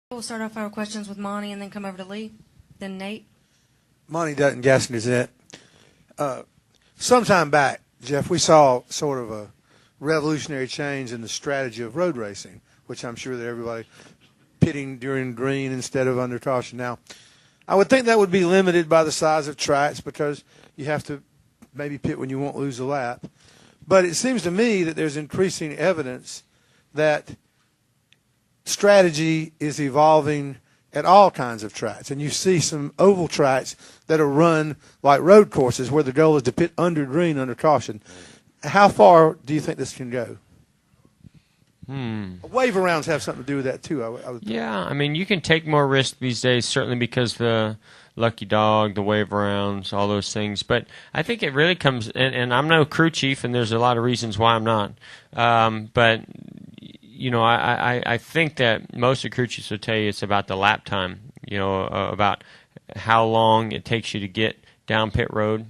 We'll start off our questions with Monty and then come over to Lee, then Nate. Monty Dutton, Gaston Gazette. Sometime back, Jeff, we saw sort of a revolutionary change in the strategy of road racing, which I'm sure that everybody pitting during green instead of under caution. Now, I would think that would be limited by the size of tracks because you have to maybe pit when you won't lose a lap. But it seems to me that there's increasing evidence that strategy is evolving at all kinds of tracks. And you see some oval tracks that are run like road courses where the goal is to pit under green, under caution. How far do you think this can go? Waiver rounds have something to do with that, too, I would think. Yeah, I mean, you can take more risk these days, certainly because the lucky dog, the waiver rounds, all those things. But I think it really comes, and I'm no crew chief, and there's a lot of reasons why I'm not. But, you know, I think that most of the crew chiefs will tell you it's about the lap time, you know, about how long it takes you to get down pit road,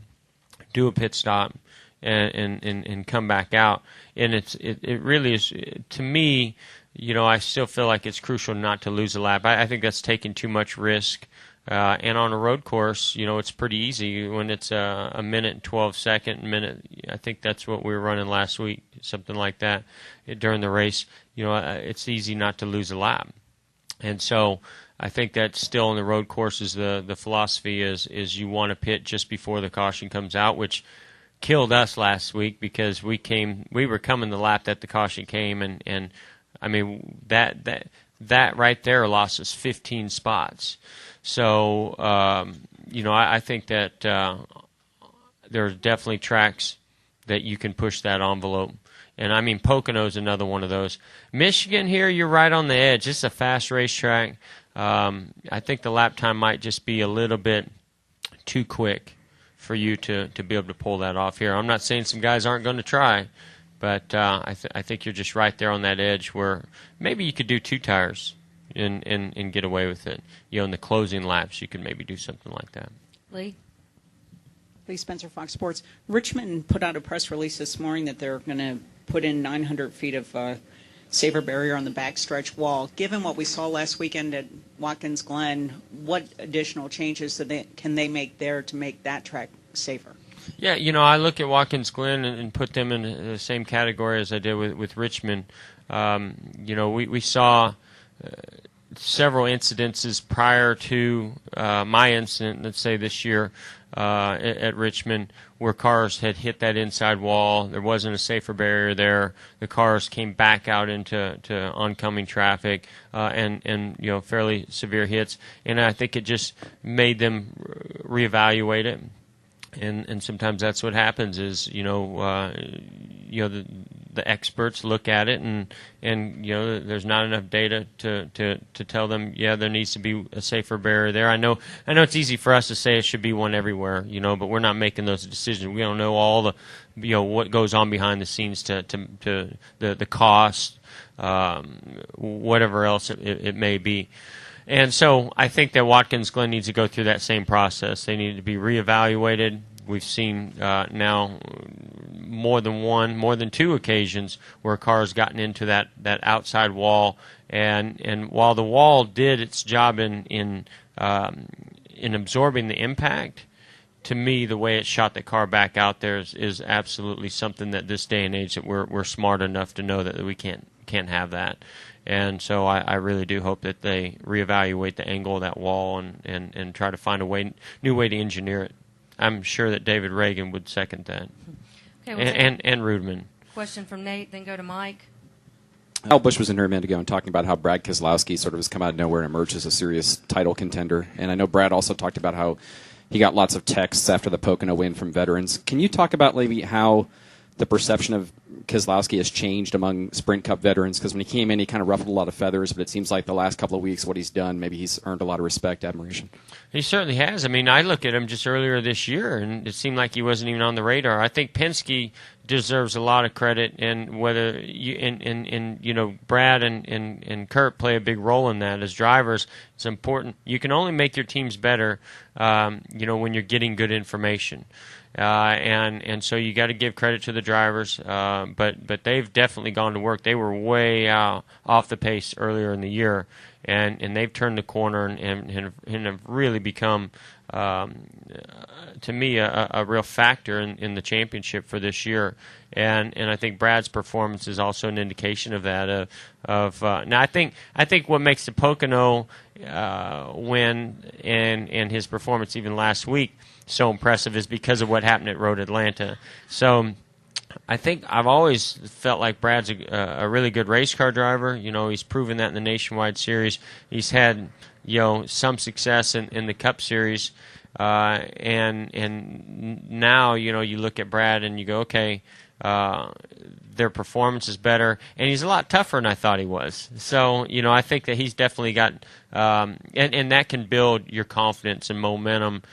do a pit stop, and come back out. And it really is, to me, you know, I still feel like it's crucial not to lose a lap. I think that's taking too much risk. And on a road course, you know, it's pretty easy when it's a minute and 12-second minute. I think that's what we were running last week, something like that during the race. You know, it's easy not to lose a lap. And so I think that still on the road courses, the philosophy is you want to pit just before the caution comes out, which killed us last week because we were coming the lap that the caution came, and I mean that right there lost us 15 spots. So you know, I think that there are definitely tracks that you can push that envelope. And I mean, Pocono's another one of those. Michigan here, you're right on the edge. It's a fast racetrack. I think the lap time might just be a little bit too quick for you to be able to pull that off here. I'm not saying some guys aren't going to try, but I think you're just right there on that edge where maybe you could do 2 tires and get away with it. You know, in the closing laps, you could maybe do something like that. Lee? Lee Spencer, Fox Sports. Richmond put out a press release this morning that they're going to put in 900 feet of safer barrier on the backstretch wall. Given what we saw last weekend at Watkins Glen, what additional changes can they make there to make that track safer? Yeah, you know, I look at Watkins Glen and put them in the same category as I did with Richmond. You know, we saw several incidences prior to my incident, let's say this year, at Richmond, where cars had hit that inside wall. There wasn't a safer barrier there. The cars came back out into oncoming traffic and you know, fairly severe hits. And I think it just made them reevaluate it. And sometimes that's what happens is, you know, the experts look at it and you know, there's not enough data to tell them, yeah, there needs to be a safer barrier there. I know it's easy for us to say it should be one everywhere, you know, but we're not making those decisions. We don't know all the, you know, what goes on behind the scenes to the cost, whatever else it may be. And so I think that Watkins Glen needs to go through that same process. They need to be reevaluated. We've seen now more than 2 occasions where a car has gotten into that outside wall, and while the wall did its job in absorbing the impact, to me the way it shot the car back out there is absolutely something that this day and age that we're smart enough to know that we can't have that. And so I really do hope that they reevaluate the angle of that wall and try to find a new way to engineer it. I'm sure that David Reagan would second that. Okay, and Rudman. Question from Nate, then go to Mike. Al Busch was in here a minute ago and talking about how Brad Keselowski sort of has come out of nowhere and emerged as a serious title contender. And I know Brad also talked about how he got lots of texts after the Pocono win from veterans. Can you talk about maybe how the perception of Keselowski has changed among Sprint Cup veterans? Because when he came in, he kind of ruffled a lot of feathers, but it seems like the last couple of weeks, what he's done, maybe he's earned a lot of respect, admiration. He certainly has. I mean, I look at him just earlier this year, and it seemed like he wasn't even on the radar. I think Penske deserves a lot of credit, and whether you know, Brad and Kurt play a big role in that as drivers. It's important. You can only make your teams better, you know, when you're getting good information. and so you got to give credit to the drivers. But they've definitely gone to work. They were way off the pace earlier in the year, and they've turned the corner and have really become, to me, a real factor in the championship for this year. And I think Brad's performance is also an indication of that. Now I think what makes the Pocono win and his performance even last week so impressive is because of what happened at Road Atlanta. So I think I've always felt like Brad's a really good race car driver. He's proven that in the Nationwide Series. He's had some success in the Cup Series, and now you look at Brad and you go, okay. Their performance is better, and he's a lot tougher than I thought he was. So, I think that he's definitely got, and that can build your confidence and momentum,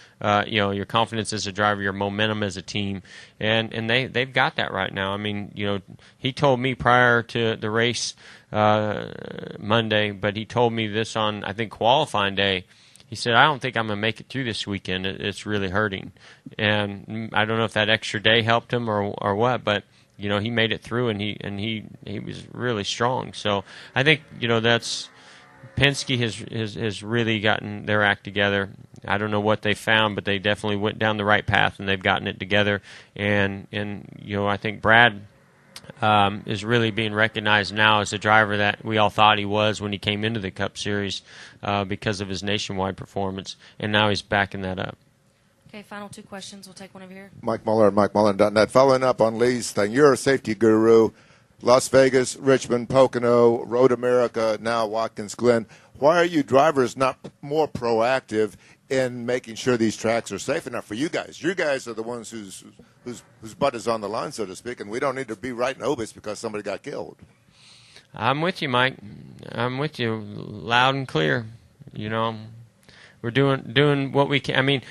your confidence as a driver, your momentum as a team, and they've got that right now. I mean, he told me prior to the race Monday, but he told me this on, I think, qualifying day. He said, I don't think I'm going to make it through this weekend. It's really hurting. And I don't know if that extra day helped him or what, but, he made it through, and he was really strong. So I think, that's Penske has really gotten their act together. I don't know what they found, but they definitely went down the right path, and they've gotten it together. And I think Brad is really being recognized now as a driver that we all thought he was when he came into the Cup Series because of his nationwide performance, and now he's backing that up. Okay, final 2 questions. We'll take one over here. Mike Muller at MikeMullen.net. Following up on Lee's thing, you're a safety guru. Las Vegas, Richmond, Pocono, Road America, now Watkins Glen. Why are you drivers not more proactive in making sure these tracks are safe enough for you guys? You guys are the ones whose butt is on the line, so to speak, and we don't need to be writing obits because somebody got killed. I'm with you, Mike. I'm with you loud and clear. We're doing what we can. I mean,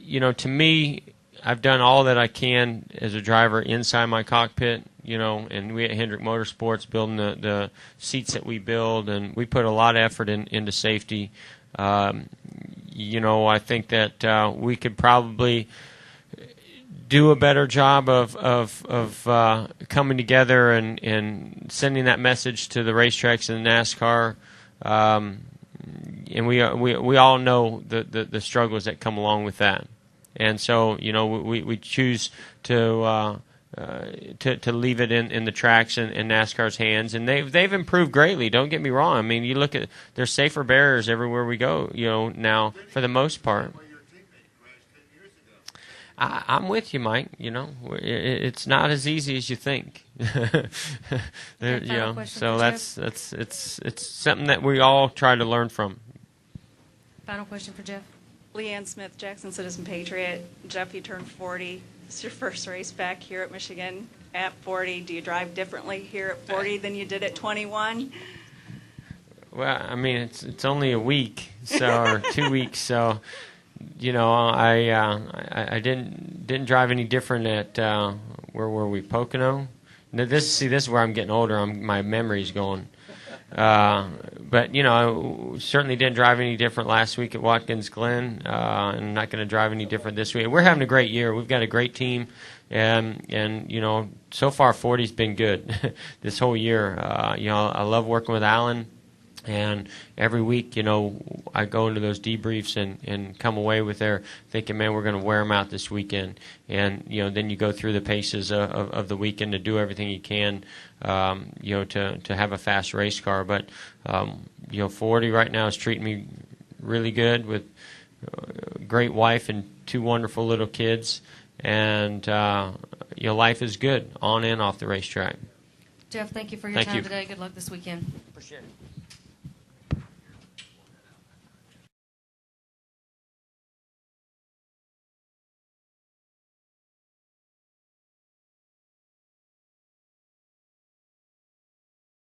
to me, I've done all that I can as a driver inside my cockpit, and we at Hendrick Motorsports building the seats that we build, and we put a lot of effort into safety. I think that we could probably do a better job of coming together and sending that message to the racetracks and NASCAR. And we all know the struggles that come along with that. And so, we choose to leave it in the tracks and NASCAR's hands, and they've improved greatly. Don't get me wrong. I mean, you look at there's safer barriers everywhere we go. Now for the most part. I'm with you, Mike. It's not as easy as you think. So it's something that we all try to learn from. Final question for Jeff. Leanne Smith, Jackson Citizen Patriot. Jeff, you turned 40. It's your first race back here at Michigan at 40. Do you drive differently here at 40 than you did at 21? Well, I mean, it's only a week, or 2 weeks, so I didn't drive any different at where were we, Pocono? This is where I'm getting older. My memory's going. But I certainly didn't drive any different last week at Watkins Glen, and I'm not going to drive any different this week. We're having a great year. We've got a great team, and so far 40's been good this whole year. I love working with Alan. And every week, I go into those debriefs and come away with there thinking, man, we're going to wear them out this weekend. And, then you go through the paces of the weekend to do everything you can, to have a fast race car. But, 40 right now is treating me really good with a great wife and 2 wonderful little kids. And, life is good on and off the racetrack. Jeff, thank you for your time today. Good luck this weekend. Appreciate it.